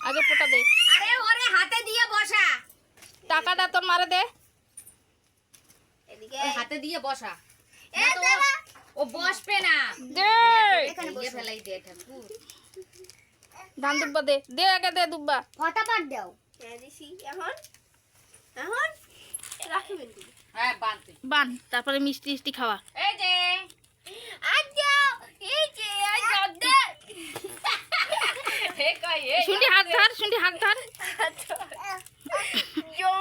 আগে ফোঁটা দে। আরে ওরে হাতে দিয়ে বসা। টাকা দে তোর মারে দে। এদিকে হাতে দিয়ে বসা। ও বসবে না। দে এখানে বসে ফেলাই দে ঠাকুর। ধান দুব্বা দে। দে আগে দে দুব্বা। ফটাফট দাও। হ্যাঁ দিছি। এখন রাখবেন কি? হ্যাঁ বান তুই। বান তারপরে মিষ্টি মিষ্টি খাওয়া। এই যে আচ্ছা এই যে আজ দে। হে কই এই শুনটি হাত ধর, শুনটি হাত ধর।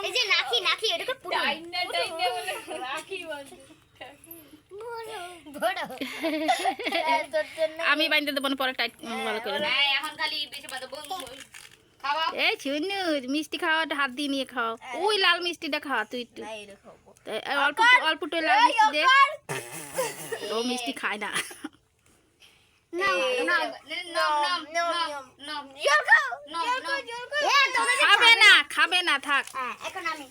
এই যে নাকি নাকি এটাকে পুরো ডাইনে ডাইনে বলে রাখি বল। আমি বাইন্দে দেব না পরে টাইট ভালো করে। হ্যাঁ এখন খালি বেশি বাদ খাওয়া। এই শুনু মিষ্টি খাওয়াটা হাত দিয়ে নিয়ে খাও। ওই লাল মিষ্টিটা খাওয়া তুই একটু। নাই রে খাবো। অল্প অল্প একটু লাল মিষ্টি দে। ও মিষ্টি খায় না। খাবে না খাবে না থাক। এখন আমি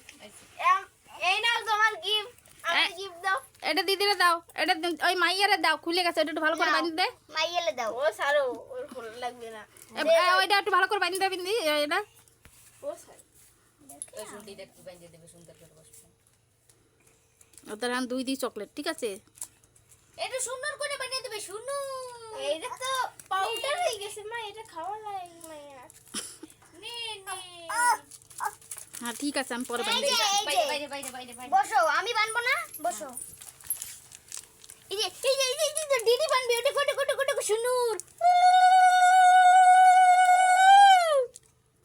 এই নাও তোমার গিফট। আমি গিফট দাও। এটা দিদিরে দাও। এটা ওই মাইয়ারে দাও। খুলে গেছে এটা একটু ভালো করে বাঁধি দে। মাইয়েলে দাও। ও সারো ওর ভালো লাগবে না। ওইটা একটু ভালো করে বাঁধি দে বিন্দি এটা। ও সারো এই শুনটিটা একটু বাঁধিয়ে দেবে সুন্দর করে বসবে। ওদের হান দুই দি চকলেট ঠিক আছে। এটা সুন্দর করে বানিয়ে দেবে শুনু। এইটা তো পাউডার হয়ে গেছে মা এটা খাওয়া লাগে মাইয়া। নে নে হ্যাঁ ঠিক আছে আমি পরে বাঁধি। বাইরে বাইরে বাইরে বাইরে বসো আমি বানবো না বসো। এই যে দিদি বানবে ওটা কোটে কোটে কোটে শুনুর।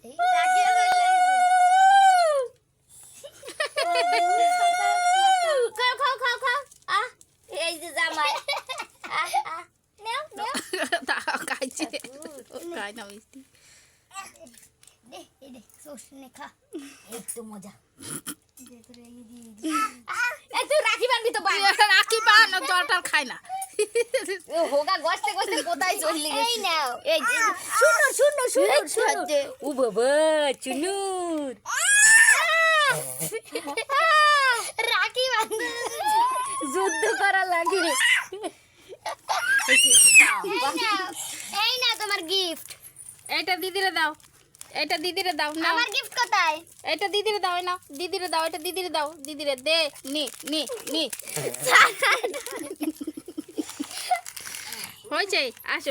এই তাকিয়ে খাও খাও খাও খাও। এই যে জামাই নাও নাও খাইছে খাই না মিষ্টি। দে এই দে সোসনে খা একটু মজা। এই তুই রাখি বানবি তো বান। রাখি বান জলটাল খায় না। ও হোগা গস্তে গস্তে কোথায় চলে গেছে। এই নাও এই শুনুর শুনুর শুনুর শুনুর। ও বাবা শুনুর। রাখি বান্ধে যুদ্ধ করা লাগি রে। এই না তোমার গিফট। এটা দিদিরে দাও। এটা দিদিরে দাও না। আমার গিফট কোথায়? এটা দিদিরে দাও না। দিদিরে দাও। এটা দিদিরে দাও। দিদিরে দে নে নে নে। হয়েছে আসো।